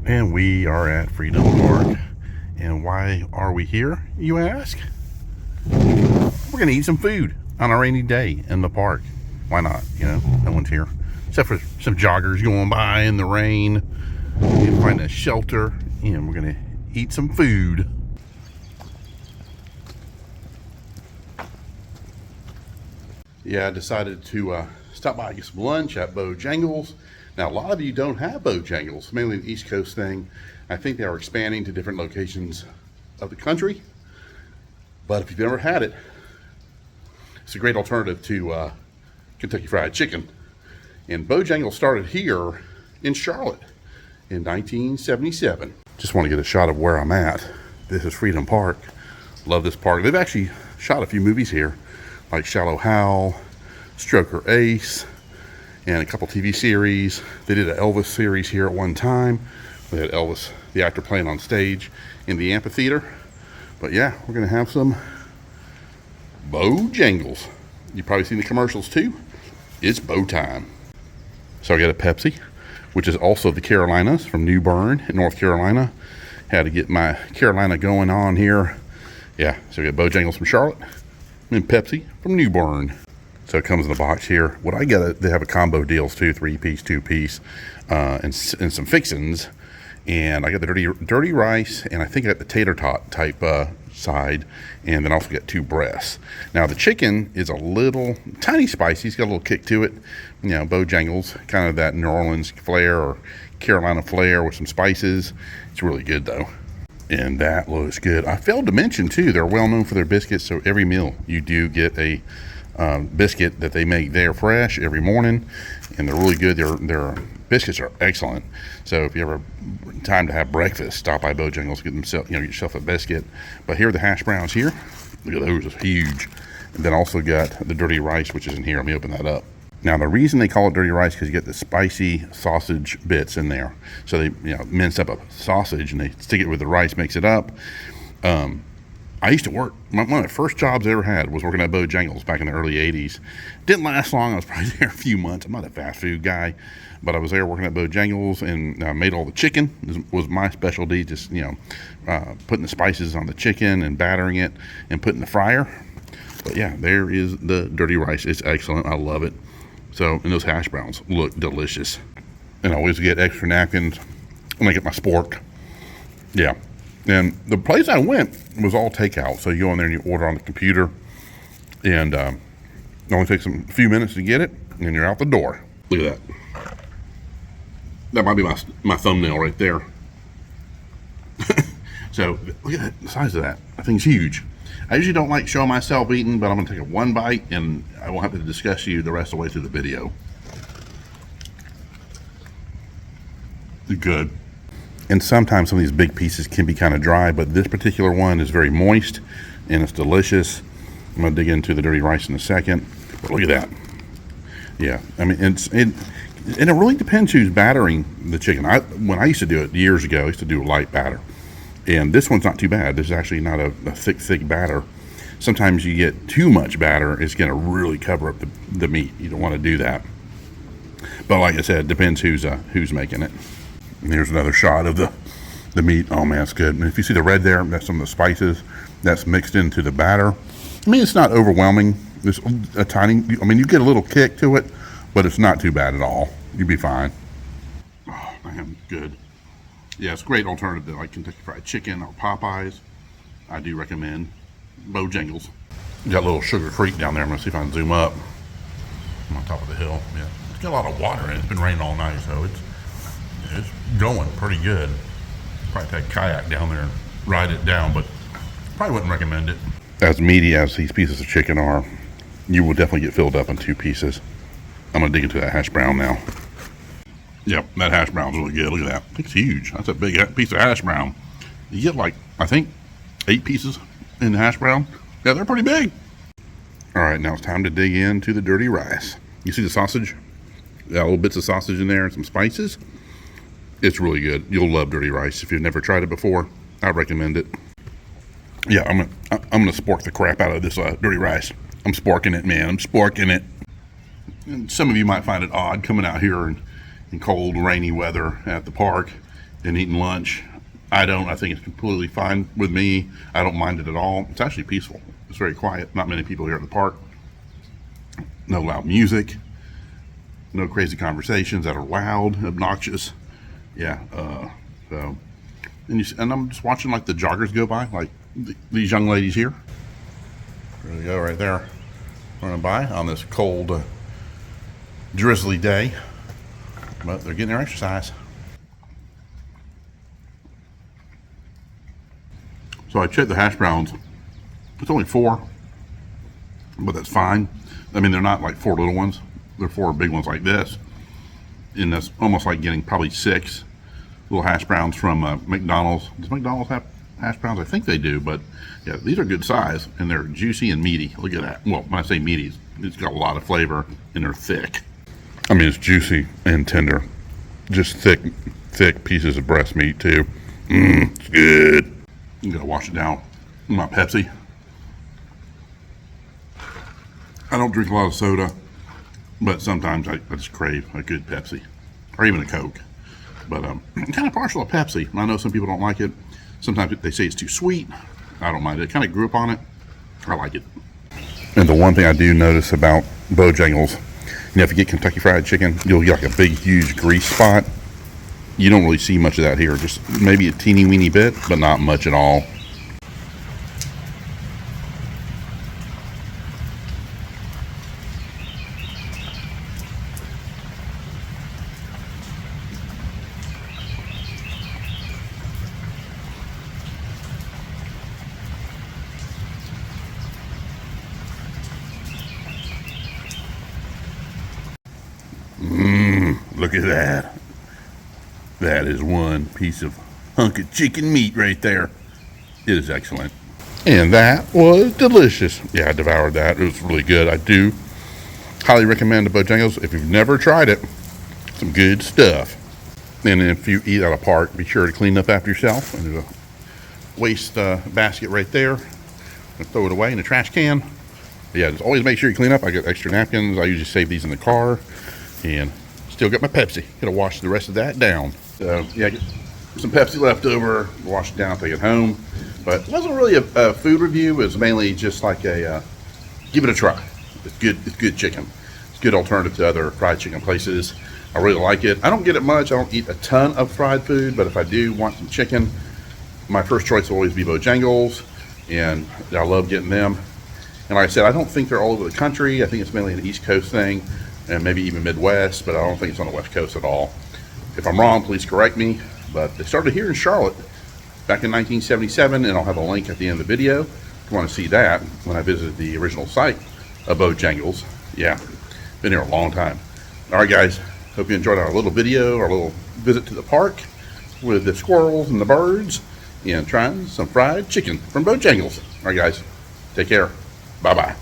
And we are at Freedom Park. And why are we here, you ask? We're gonna eat some food on a rainy day in the park. Why not? You know, no one's here. Except for some joggers going by in the rain. We can find a shelter and we're gonna eat some food. Yeah, I decided to stop by and get some lunch at Bojangles. Now, a lot of you don't have Bojangles, mainly an East Coast thing. I think they are expanding to different locations of the country. But if you've never had it, it's a great alternative to Kentucky Fried Chicken. And Bojangles started here in Charlotte in 1977. Just want to get a shot of where I'm at. This is Freedom Park. Love this park. They've actually shot a few movies here, like Shallow Hal, Stroker Ace, and a couple TV series. They did an Elvis series here at one time. They had Elvis, the actor, playing on stage in the amphitheater. But yeah, we're gonna have some Bojangles. You've probably seen the commercials too. It's Bo time. So I got a Pepsi, which is also the Carolinas from New Bern in North Carolina. Had to get my Carolina going on here. Yeah, so we got Bojangles from Charlotte and Pepsi from New Bern. So it comes in the box here. What I got, they have a combo deals too, 3-piece, 2-piece, and some fixins. And I got the dirty rice, and I think I got the tater tot type side, and then also got 2 breasts. Now the chicken is a little tiny spicy. It's got a little kick to it. You know, Bojangles, kind of that New Orleans flair or Carolina flair with some spices. It's really good though. And that looks good. I failed to mention too, they're well known for their biscuits. So every meal you do get a biscuit that they make there fresh every morning, and they're really good. Their biscuits are excellent. So if you ever time to have breakfast, stop by Bojangles, get yourself a biscuit. But here are the hash browns here. Look at those, it's huge. And then also got the dirty rice, which is in here. Let me open that up. Now the reason they call it dirty rice because you get the spicy sausage bits in there. So they mince up a sausage and they stick it with the rice, makes it up. I used to work, one of the first jobs I ever had was working at Bojangles back in the early 80s. Didn't last long, I was probably there a few months. I'm not a fast food guy, but I was there working at Bojangles and made all the chicken, was my specialty, just, putting the spices on the chicken and battering it and putting the fryer. But yeah, there is the dirty rice. It's excellent, I love it. So, and those hash browns look delicious. And I always get extra napkins when I get my spork. Yeah. And the place I went was all takeout. So you go in there and you order on the computer, and it only takes a few minutes to get it, and you're out the door. Look at that. That might be my thumbnail right there. So look at the size of that. That thing's huge. I usually don't like showing myself eating, but I'm going to take one bite, and I won't have to discuss you the rest of the way through the video. Good. And sometimes some of these big pieces can be kind of dry, but this particular one is very moist and it's delicious. I'm gonna dig into the dirty rice in a second. But look at that. Yeah, I mean, and it really depends who's battering the chicken. When I used to do it years ago, I used to do a light batter. And this one's not too bad. This is actually not a thick batter. Sometimes you get too much batter, it's gonna really cover up the meat. You don't wanna do that. But like I said, it depends who's making it. And here's another shot of the meat. Oh man, it's good. And if you see the red there, that's some of the spices that's mixed into the batter. I mean, it's not overwhelming. There's a tiny, I mean, you get a little kick to it, but it's not too bad at all. You'd be fine. Oh man, good. Yeah, it's a great alternative to like Kentucky Fried Chicken or Popeyes. I do recommend Bojangles. You got a little Sugar Creek down there. I'm gonna see if I can zoom up. I'm on top of the hill. Yeah, it's got a lot of water in it. It's been raining all night, so it's going pretty good. Probably take a kayak down there and ride it down, but probably wouldn't recommend it. As meaty as these pieces of chicken are, you will definitely get filled up in 2 pieces. I'm gonna dig into that hash brown now. Yep, that hash brown's really good. Look at that. It's huge. That's a big piece of hash brown. You get like, I think, 8 pieces in the hash brown. Yeah, they're pretty big. All right, now it's time to dig into the dirty rice. You see the sausage? Got little bits of sausage in there and some spices. It's really good. You'll love dirty rice. If you've never tried it before, I recommend it. Yeah, I'm gonna spork the crap out of this dirty rice. I'm sporking it, man. I'm sporking it. And some of you might find it odd coming out here in cold, rainy weather at the park and eating lunch. I think it's completely fine with me. I don't mind it at all. It's actually peaceful. It's very quiet. Not many people here at the park. No loud music. No crazy conversations that are loud, obnoxious. Yeah. So, and I'm just watching like the joggers go by, like these young ladies here. There we go, right there, running by on this cold, drizzly day. But they're getting their exercise. So I checked the hash browns. It's only 4, but that's fine. I mean, they're not like 4 little ones. They're 4 big ones like this. And that's almost like getting probably 6 little hash browns from McDonald's. Does McDonald's have hash browns? I think they do, but yeah, these are good size and they're juicy and meaty. Look at that. Well, when I say meaty, it's got a lot of flavor and they're thick. I mean, it's juicy and tender. Just thick pieces of breast meat too. It's good. I'm gonna wash it down with my Pepsi. I don't drink a lot of soda, but sometimes I just crave a good Pepsi or even a Coke. But I'm kind of partial to Pepsi. I know some people don't like it. Sometimes they say it's too sweet. I don't mind it. I kind of grew up on it. I like it. And the one thing I do notice about Bojangles, if you get Kentucky Fried Chicken, you'll get like a big, huge grease spot. You don't really see much of that here. Just maybe a teeny weeny bit, but not much at all. Look at that. That is one piece of hunk of chicken meat right there. It is excellent. And that was delicious. Yeah, I devoured that. It was really good. I do highly recommend the Bojangles if you've never tried it. Some good stuff. And if you eat at a park, be sure to clean up after yourself. And there's a waste basket right there. And throw it away in the trash can. But yeah, just always make sure you clean up. I got extra napkins. I usually save these in the car. And still got my Pepsi. Gotta wash the rest of that down. So yeah, get some Pepsi left over, wash it down, take it home. But it wasn't really a food review. It was mainly just like a give it a try. It's good. It's good chicken. It's a good alternative to other fried chicken places. I really like it. I don't get it much. I don't eat a ton of fried food, but if I do want some chicken, my first choice will always be Bojangles, and I love getting them. And like I said, I don't think they're all over the country. I think it's mainly an East Coast thing, and maybe even Midwest, but I don't think it's on the West Coast at all. If I'm wrong, please correct me, but they started here in Charlotte back in 1977, and I'll have a link at the end of the video if you want to see that when I visited the original site of Bojangles. Yeah, been here a long time. All right, guys, hope you enjoyed our little video, our little visit to the park with the squirrels and the birds, and trying some fried chicken from Bojangles. All right, guys, take care. Bye-bye.